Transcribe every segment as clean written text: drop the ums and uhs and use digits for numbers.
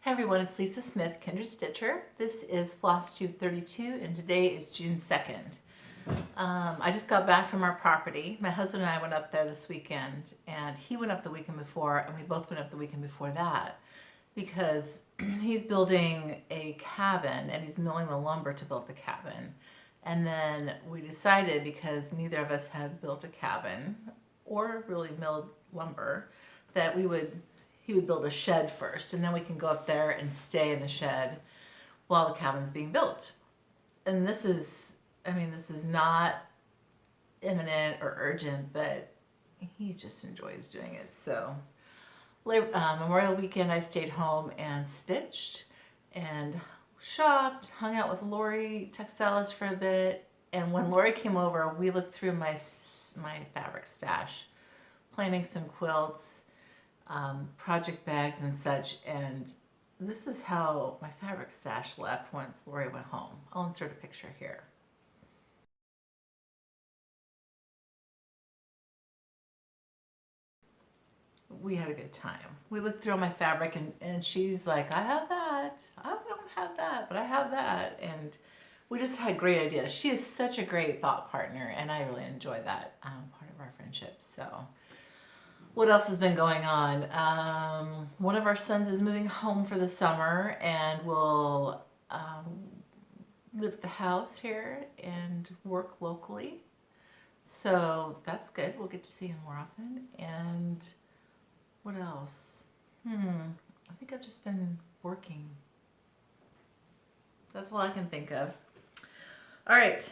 Hi everyone, it's Lisa Smith, Kindred Stitcher. This is Flosstube 32 and today is June 2nd. I just got back from our property. My husband and I went up there this weekend, and he went up the weekend before, and we both went up the weekend before that because he's building a cabin and he's milling the lumber to build the cabin. And then we decided, because neither of us had built a cabin or really milled lumber, that he would build a shed first, and then we can go up there and stay in the shed while the cabin's being built. And this is not imminent or urgent, but he just enjoys doing it. So Memorial weekend, I stayed home and stitched and shopped, hung out with Lori, textilist, for a bit. And when Lori came over, we looked through my fabric stash, planning some quilts, project bags and such, and this is how my fabric stash left once Lori went home. I'll insert a picture here. We had a good time. We looked through all my fabric, and she's like, I have that. I don't have that, but I have that. And we just had great ideas. She is such a great thought partner, and I really enjoy that part of our friendship. So what else has been going on? One of our sons is moving home for the summer, and will live at the house here and work locally. So that's good. We'll get to see him more often. And what else? I think I've just been working. That's all I can think of. All right.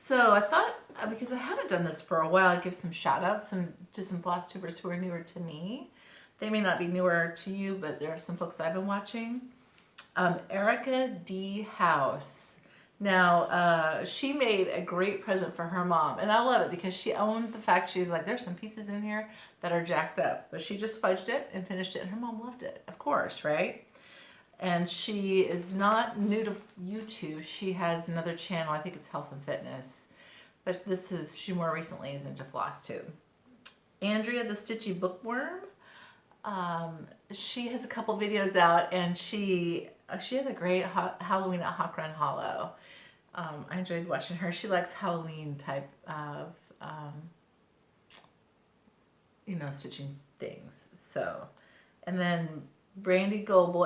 So I thought, because I haven't done this for a while, I'd give some shout outs to some Flosstubers who are newer to me. They may not be newer to you, but there are some folks I've been watching. Erica D. House. Now, she made a great present for her mom, and I love it because she owned the fact, she's like, there's some pieces in here that are jacked up, but she just fudged it and finished it, and her mom loved it, of course, right? And she is not new to YouTube. She has another channel, I think it's Health and Fitness, but she more recently is into Flosstube. Andrea the Stitchy Bookworm. She has a couple videos out, and she has a great Halloween at Hawk Run Hollow. I enjoyed watching her. She likes Halloween type of, stitching things. So, and then Brandy Goebel,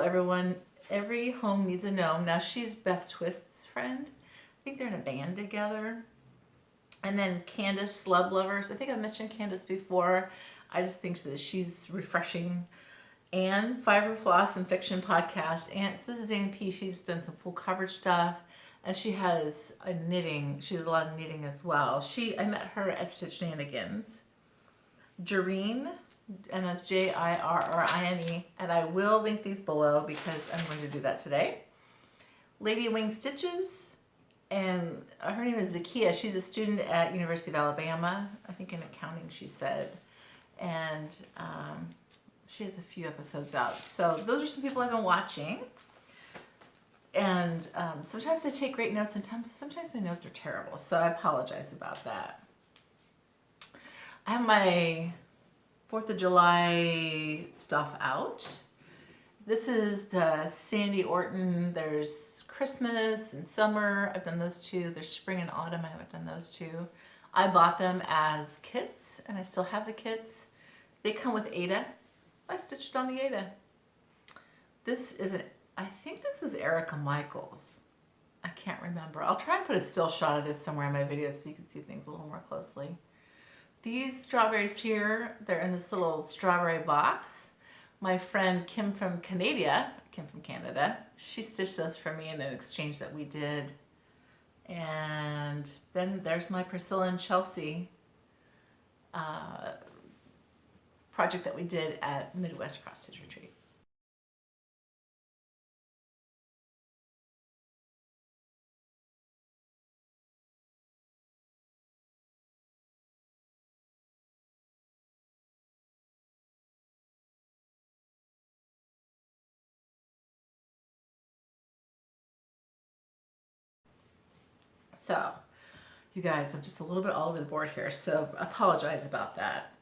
every home needs a gnome. Now she's Beth Twist's friend. I think they're in a band together. And then Candace Slub Lovers. I think I mentioned Candace before. I just think that she's refreshing. And Fiber Floss and Fiction podcast. And this is Ann P. She's done some full coverage stuff. And she has a lot of knitting as well. I met her at Stitch Shenanigans. Jareen, and that's Jirrine, and I will link these below because I'm going to do that today. Lady Wing Stitches, and her name is Zakia. She's a student at University of Alabama, I think in accounting, she said, and she has a few episodes out. So those are some people I've been watching, and sometimes they take great notes, sometimes my notes are terrible, so I apologize about that. I have my 4th of July stuff out. This is the Sandy Orton. There's Christmas and summer. I've done those two. There's spring and autumn. I haven't done those two. I bought them as kits, and I still have the kits. They come with Ada. I stitched on the Ada. I think this is Erica Michaels. I can't remember. I'll try and put a still shot of this somewhere in my video so you can see things a little more closely. These strawberries here, they're in this little strawberry box. My friend Kim from Canada, she stitched those for me in an exchange that we did. And then there's my Priscilla and Chelsea project that we did at Midwest Cross Stitch Retreat. So, you guys, I'm just a little bit all over the board here, so apologize about that.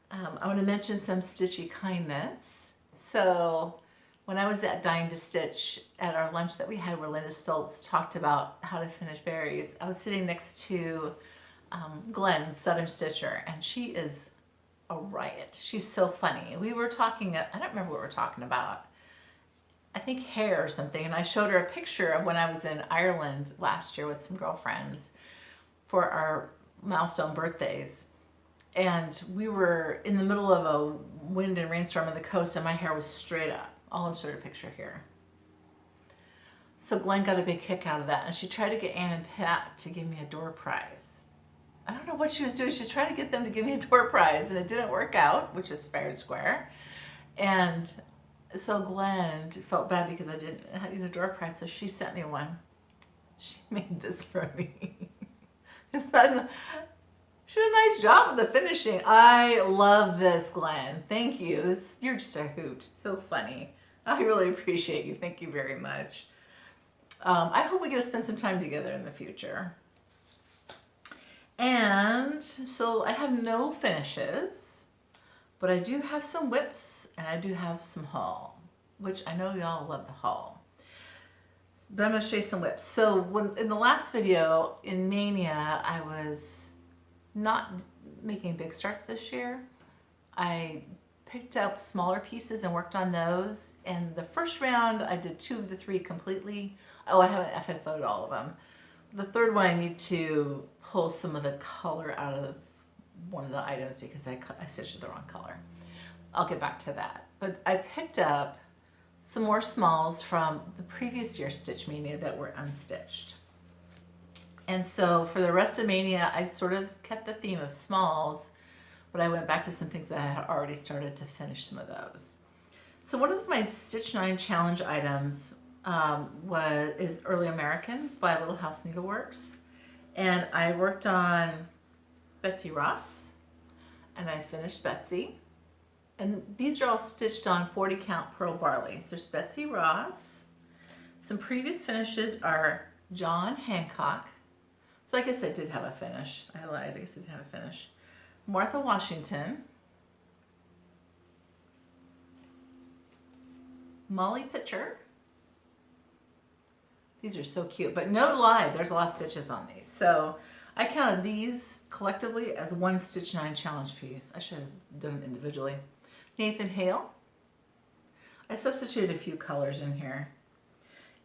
I want to mention some Stitchy Kindness. So When I was at Dying to Stitch at our lunch that we had where Linda Stoltz talked about how to finish berries, I was sitting next to Glenn, Southern Stitcher, and she is a riot. She's so funny. We were talking, I don't remember what we were talking about. I think hair or something, and I showed her a picture of when I was in Ireland last year with some girlfriends for our milestone birthdays. And we were in the middle of a wind and rainstorm on the coast, and my hair was straight up. I'll insert a picture here. So Glenn got a big kick out of that, and she tried to get Ann and Pat to give me a door prize. I don't know what she was doing. She was trying to get them to give me a door prize, and it didn't work out, which is fair and square. And so Glenn felt bad because I didn't have a door prize, so she sent me one. She made this for me. Is that? She did a nice job of the finishing. I love this, Glenn. Thank you. You're just a hoot. So funny. I really appreciate you. Thank you very much. I hope we get to spend some time together in the future. And so I have no finishes, but I do have some whips and I do have some haul, which I know y'all love the haul. But I'm going to show you some whips. So in the last video in Mania, I was not making big starts this year. I picked up smaller pieces and worked on those. And the first round, I did 2 of the 3 completely. Oh, I haven't photoed all of them. The third one, I need to pull some of the color out of one of the items because I stitched the wrong color. I'll get back to that. But I picked up some more smalls from the previous year's Stitch Mania that were unstitched. And so for the rest of Mania, I sort of kept the theme of smalls, but I went back to some things that I had already started to finish some of those. So one of my Stitch 9 challenge items is Early Americans by Little House Needleworks. And I worked on Betsy Ross, and I finished Betsy. And these are all stitched on 40 count Pearl Barley. So there's Betsy Ross. Some previous finishes are John Hancock. So I guess I did have a finish. I lied, I guess I did have a finish. Martha Washington. Molly Pitcher. These are so cute, but no lie, there's a lot of stitches on these. So I counted these collectively as one Stitch 9 challenge piece. I should have done it individually. Nathan Hale. I substituted a few colors in here.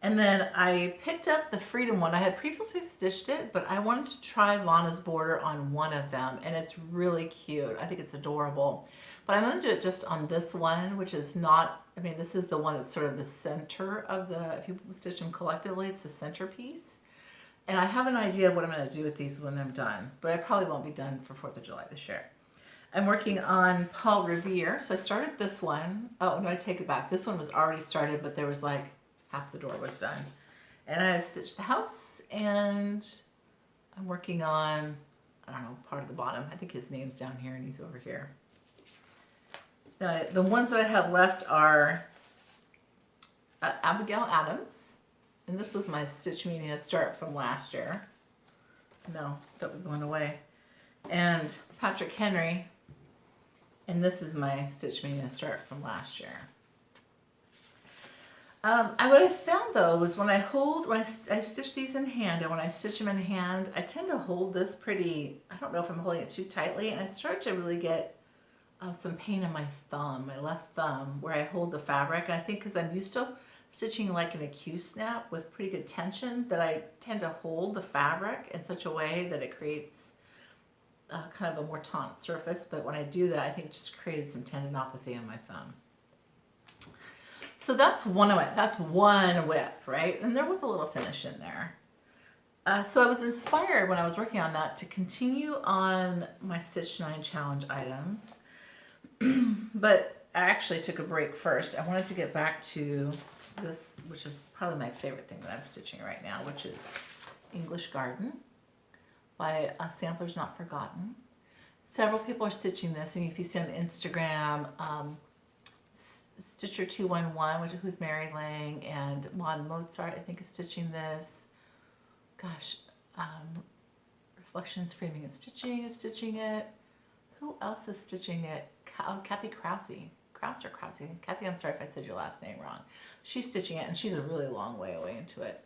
And then I picked up the Freedom one. I had previously stitched it, but I wanted to try Lana's border on one of them, and it's really cute. I think it's adorable. But I'm going to do it just on this one, which is not, I mean, this is the one that's sort of the center of the, if you stitch them collectively, it's the centerpiece. And I have an idea of what I'm going to do with these when I'm done, but I probably won't be done for 4th of July this year. I'm working on Paul Revere, so I started this one. Oh, no, I take it back. This one was already started, but there was like half the door was done. And I stitched the house, and I'm working on, I don't know, part of the bottom. I think his name's down here and he's over here. The ones that I have left are Abigail Adams, and this was my Stitch Mania start from last year. No, that was going away. And Patrick Henry, and this is my Stitch Mania start from last year. What I found though was when I stitch these in hand, and when I stitch them in hand, I tend to hold this pretty, I don't know if I'm holding it too tightly, and I start to really get some pain in my thumb, my left thumb, where I hold the fabric. And I think because I'm used to stitching like an Q snap with pretty good tension, that I tend to hold the fabric in such a way that it creates kind of a more taut surface. But when I do that, I think it just created some tendinopathy in my thumb. So that's one whip, right? And there was a little finish in there. So I was inspired when I was working on that to continue on my Stitch 9 challenge items. But I actually took a break first. I wanted to get back to this, which is probably my favorite thing that I'm stitching right now, which is English Garden by Samplers Not Forgotten. Several people are stitching this, and if you see on Instagram, Stitcher211, who's Mary Lang, and Maud Mozart, I think, is stitching this. Gosh, Reflections Framing and Stitching is stitching it. Who else is stitching it? Kathy Krause Krause or Krause? Kathy, I'm sorry if I said your last name wrong. She's stitching it, and she's a really long way away into it.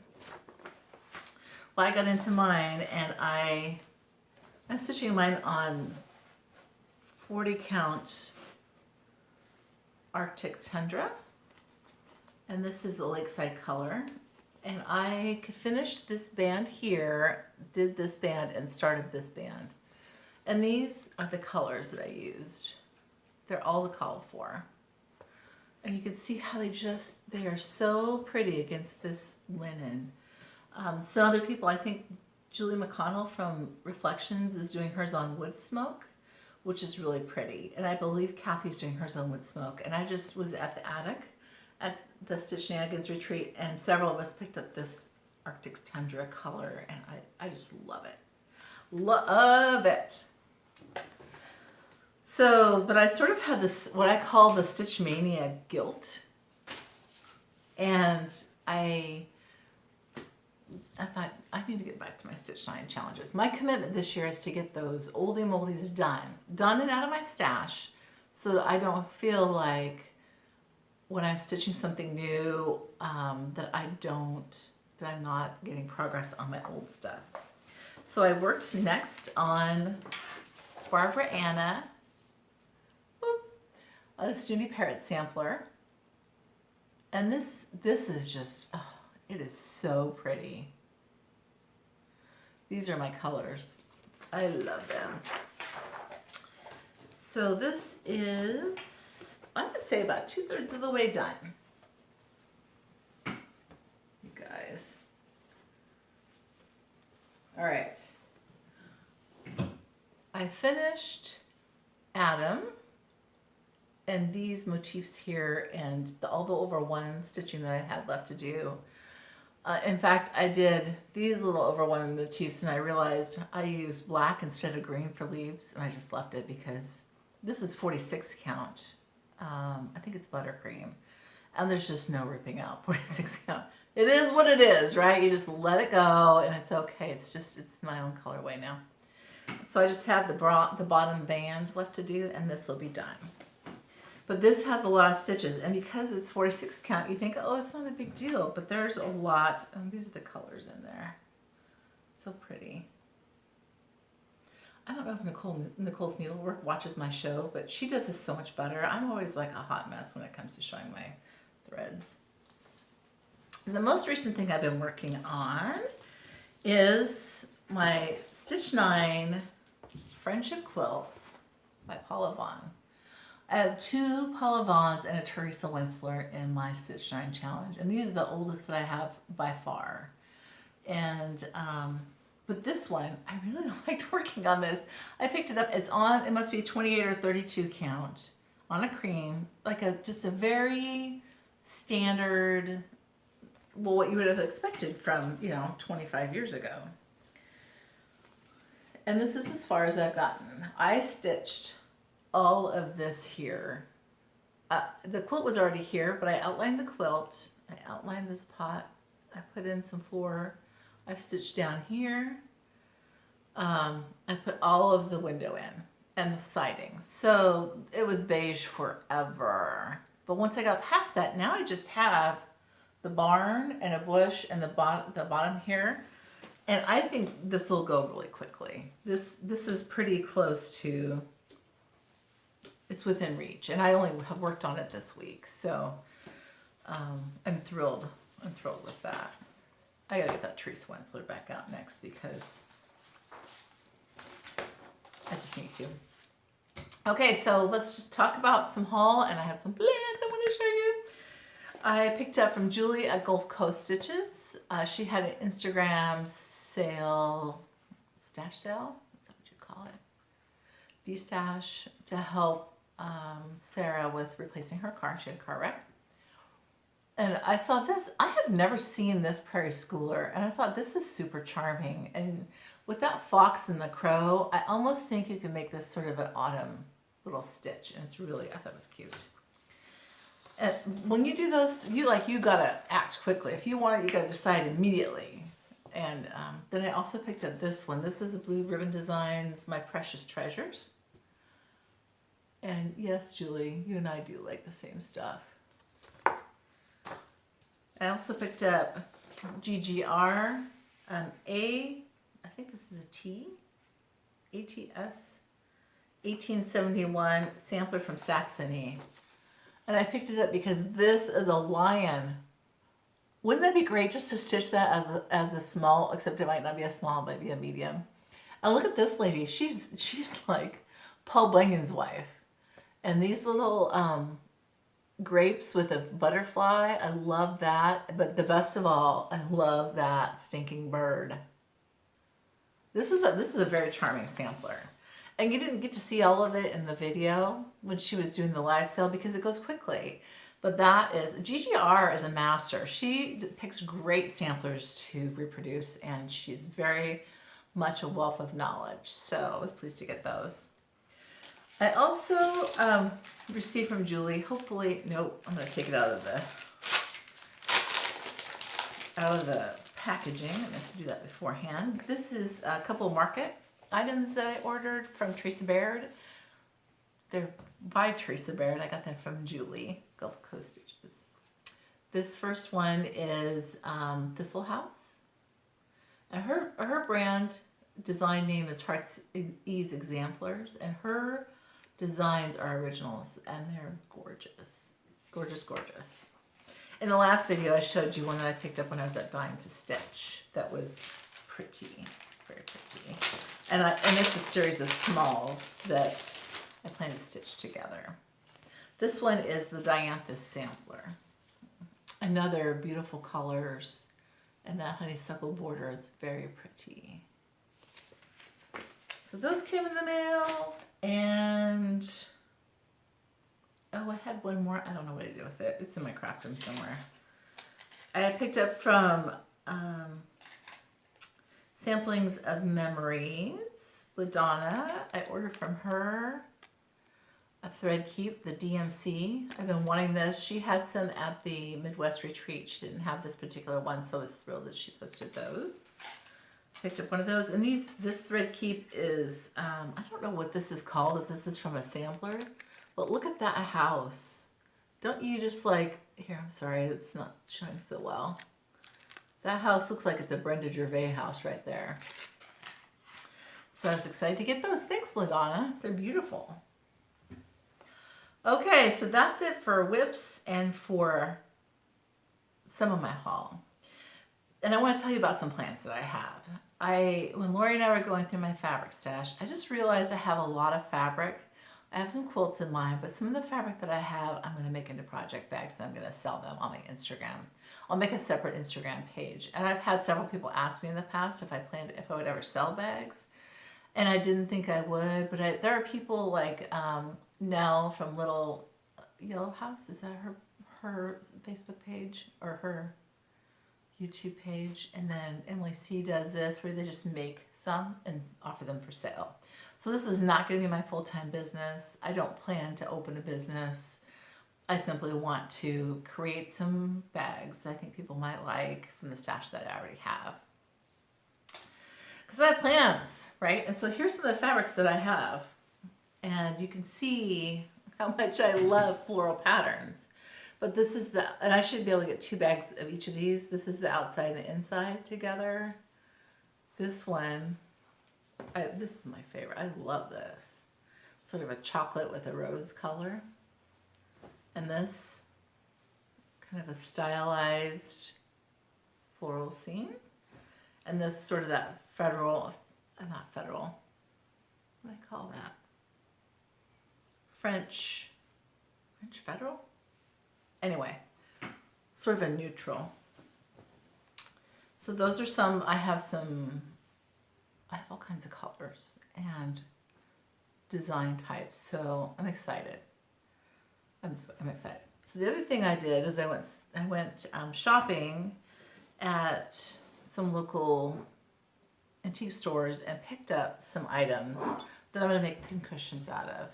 Well, I got into mine, and I'm stitching mine on 40 count Arctic Tundra, and this is a lakeside color. And I finished this band here, did this band, and started this band. And these are the colors that I used. They're all the call for. And you can see how they are so pretty against this linen. Some other people, I think Julie McConnell from Reflections is doing hers on Wood Smoke, which is really pretty. And I believe Kathy's doing hers on Wood Smoke. And I just was at the attic at the Stitch Shenanigans retreat, and several of us picked up this Arctic Tundra color, and I just love it. Love it. So, but I sort of had this, what I call the Stitch Mania guilt. And I thought, I need to get back to my Stitch 9 challenges. My commitment this year is to get those oldie moldies done and out of my stash, so that I don't feel like when I'm stitching something new, that I'm not getting progress on my old stuff. So I worked next on Barbara Anna, a Snooty Parrot sampler. And this is just, oh, it is so pretty. These are my colors. I love them. So this is, I would say, about 2/3 of the way done. You guys. All right. I finished Adam and these motifs here and all the over one stitching that I had left to do. In fact, I did these little over one motifs, and I realized I used black instead of green for leaves, and I just left it because this is 46 count. I think it's buttercream, and there's just no ripping out 46 count. It is what it is, right? You just let it go, and it's okay. It's my own colorway now. So I just have the bottom band left to do, and this will be done. But this has a lot of stitches, and because it's 46 count, you think, oh, it's not a big deal, but there's a lot. These are the colors in there. So pretty. I don't know if Nicole's Needlework watches my show, but she does this so much better. I'm always like a hot mess when it comes to showing my threads. The most recent thing I've been working on is my Stitch 9 Friendship Quilts by Paula Vaughn. I have 2 Paula Vaughns and a Teresa Winsler in my Stitch 9 challenge, and these are the oldest that I have by far. And but this one, I really liked working on this. I picked it up. It's on, it must be a 28 or 32 count on a cream, like just a very standard, well, what you would have expected from, 25 years ago. And this is as far as I've gotten. I stitched all of this here. The quilt was already here, but I outlined the quilt. I outlined this pot. I put in some floor. I've stitched down here. I put all of the window in and the siding. So it was beige forever. But once I got past that, now I just have the barn and a bush and the bottom here. And I think this will go really quickly. This is pretty close to, it's within reach. And I only have worked on it this week. So I'm thrilled. I'm thrilled with that. I gotta get that Teresa Winsler back out next because I just need to. Okay, so let's just talk about some haul, and I have some plans I want to show you. I picked up from Julie at Gulf Coast Stitches. She had an Instagram sale, stash sale, is that what you call it? De-stash to help Sarah with replacing her car. She had a car wreck. And I saw this. I have never seen this Prairie Schooler, and I thought this is super charming. And with that fox and the crow, I almost think you can make this sort of an autumn little stitch, and it's really, I thought it was cute. And when you do those, you gotta act quickly. If you want it, you gotta decide immediately. And then I also picked up this one. This is a Blue Ribbon Designs My Precious Treasures. And yes, Julie, you and I do like the same stuff. I also picked up GGR, I think this is a T, ATS, 1871 sampler from Saxony. And I picked it up because this is a lion. Wouldn't that be great just to stitch that as a small, except it might not be a small, it might be a medium. And look at this lady. She's like Paul Bunyan's wife. And these little grapes with a butterfly, I love that. But the best of all, I love that stinking bird. This is a very charming sampler. And you didn't get to see all of it in the video when she was doing the live sale because it goes quickly. But that is, GGR is a master. She picks great samplers to reproduce, and she's very much a wealth of knowledge. So I was pleased to get those. I also received from Julie, hopefully, nope, I'm going to take it out of the packaging. I meant to do that beforehand. This is a couple of market items that I ordered from Teresa Baird. They're by Teresa Baird. I got them from Julie, Gulf Coast Stitches. This first one is Thistle House. And her brand design name is Heart's Ease Exemplars, and her designs are originals, and they're gorgeous. Gorgeous, gorgeous. In the last video, I showed you one that I picked up when I was at Dying to Stitch. That was pretty, very pretty. And it's a series of smalls that I plan to stitch together. This one is the Dianthus sampler. Another beautiful colors, and that honeysuckle border is very pretty. So those came in the mail, and oh, I had one more. I don't know what to do with it. It's in my craft room somewhere. I picked up from Samplings of Memories, LaDonna. I ordered from her a thread keep, the DMC. I've been wanting this. She had some at the Midwest retreat. She didn't have this particular one, so I was thrilled that she posted those. Picked up one of those, and this thread keep is, I don't know what this is called, if this is from a sampler, but look at that house. Don't you just like, here, I'm sorry, it's not showing so well. That house looks like it's a Brenda Gervais house right there. So I was excited to get those. Thanks, LaDonna. They're beautiful. Okay, so that's it for whips and for some of my haul. And I want to tell you about some plants that I have. When Lori and I were going through my fabric stash, I just realized I have a lot of fabric. I have some quilts in mine, but some of the fabric that I have, I'm going to make into project bags, and I'm going to sell them on my Instagram. I'll make a separate Instagram page. And I've had several people ask me in the past if I would ever sell bags. And I didn't think I would, but there are people like Nell from Little Yellow House. Is that her Facebook page or her YouTube page? And then Emily C does this where they just make some and offer them for sale. So this is not going to be my full-time business. I don't plan to open a business. I simply want to create some bags that I think people might like from the stash that I already have. Because I have plans, right? And so here's some of the fabrics that I have. And you can see how much I love floral patterns. But this is and I should be able to get 2 bags of each of these. This is the outside and the inside together. This one, this is my favorite. I love this. Sort of a chocolate with a rose color. And this, kind of a stylized floral scene. And this sort of that not federal, what do I call that? French federal? Anyway, sort of a neutral. So those are some, I have all kinds of colors and design types, so I'm excited. I'm excited. So the other thing I did is I went shopping at some local antique stores and picked up some items that I'm going to make pincushions out of.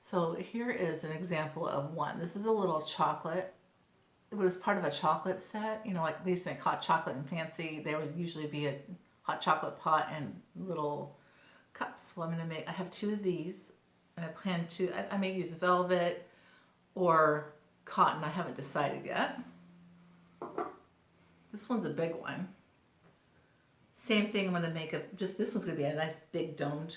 So here is an example of one. This is a little chocolate. It was part of a chocolate set. You know, like they used to make hot chocolate and fancy. There would usually be a hot chocolate pot and little cups. Well, I have 2 of these. And I plan to, I may use velvet or cotton. I haven't decided yet. This one's a big one. Same thing, I'm going to make just this one's going to be a nice big domed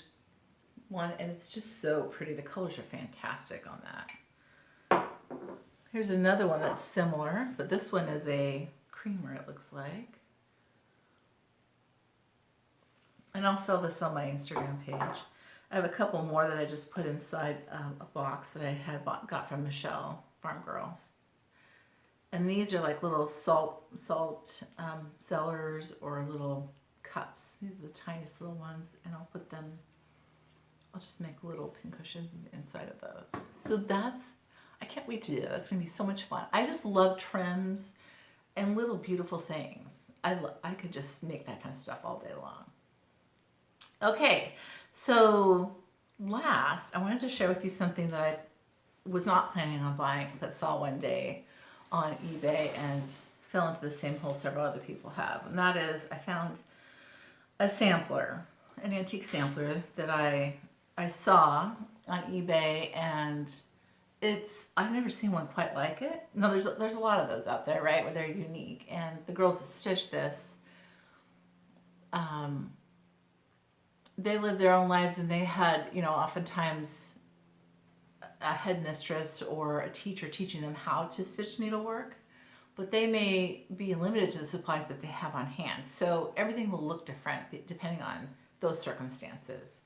one, and it's just so pretty. The colors are fantastic on that. Here's another one that's similar, but this one is a creamer, it looks like. And I'll sell this on my Instagram page. I have a couple more that I just put inside a box that I had got from Michelle, Farm Girls. And these are like little salt cellars or little cups. These are the tiniest little ones, and I'll just make little pin cushions inside of those. So I can't wait to do that. That's going to be so much fun. I just love trims and little beautiful things. I could just make that kind of stuff all day long. Okay, so last, I wanted to share with you something that I was not planning on buying, but saw one day on eBay and fell into the same hole several other people have. And that is, I found a sampler, an antique sampler that I saw on eBay, and I've never seen one quite like it. No, there's a lot of those out there, right, where they're unique. And the girls that stitched this, they lived their own lives, and they had, oftentimes a headmistress or a teacher teaching them how to stitch needlework, but they may be limited to the supplies that they have on hand. So everything will look different depending on those circumstances.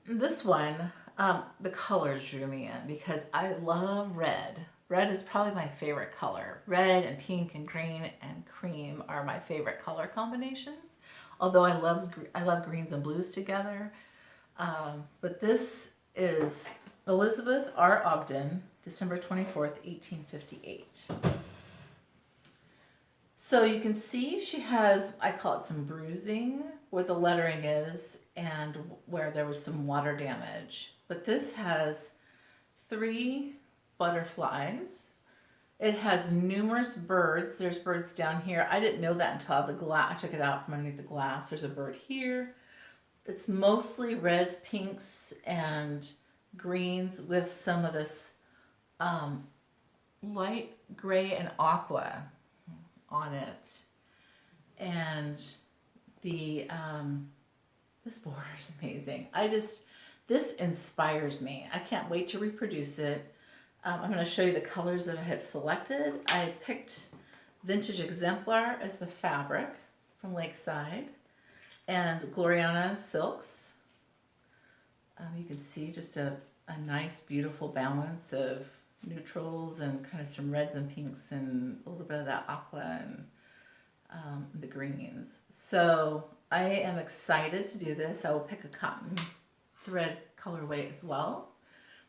This one, the colors drew me in because I love red. Red is probably my favorite color. Red and pink and green and cream are my favorite color combinations. Although I love greens and blues together. But this is Elizabeth R. Ogden, December 24th, 1858. So you can see she has, I call it some bruising where the lettering is and where there was some water damage. But this has 3 butterflies. It has numerous birds. There's birds down here. I didn't know that until I took it out from underneath the glass. There's a bird here. It's mostly reds, pinks, and greens with some of this light gray and aqua on it. And the this border is amazing. This inspires me. I can't wait to reproduce it. I'm going to show you the colors that I have selected. I picked Vintage Exemplar as the fabric from Lakeside, and Gloriana Silks. You can see just a nice, beautiful balance of neutrals and kind of some reds and pinks and a little bit of that aqua and the greens. So I am excited to do this. I will pick a cotton thread colorway as well,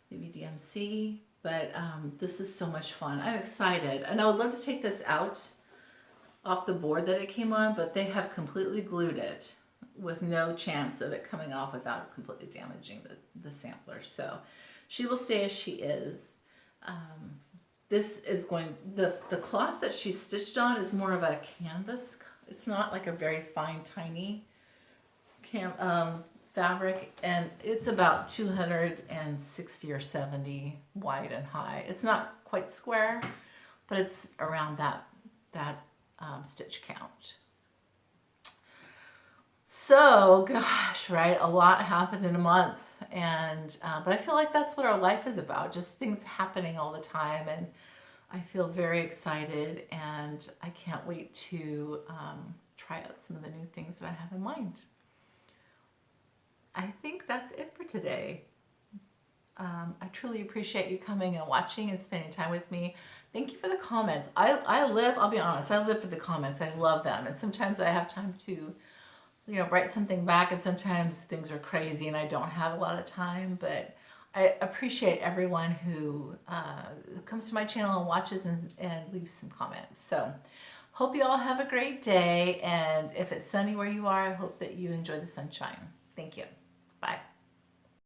maybe DMC. But this is so much fun. I'm excited. And I would love to take this out off the board that it came on, but they have completely glued it with no chance of it coming off without completely damaging the sampler. So she will stay as she is. This is the cloth that she stitched on is more of a canvas. It's not like a very fine, tiny fabric, and it's about 260 or 70 wide and high. It's not quite square, but it's around that stitch count. So gosh, right, a lot happened in a month, and but I feel like that's what our life is about, just things happening all the time, and I feel very excited, and I can't wait to try out some of the new things that I have in mind. I think that's it for today. I truly appreciate you coming and watching and spending time with me. Thank you for the comments. I'll be honest, I live for the comments. I love them. And sometimes I have time to, write something back, and sometimes things are crazy and I don't have a lot of time, but I appreciate everyone who comes to my channel and watches and leaves some comments. So hope you all have a great day. And if it's sunny where you are, I hope that you enjoy the sunshine. Thank you.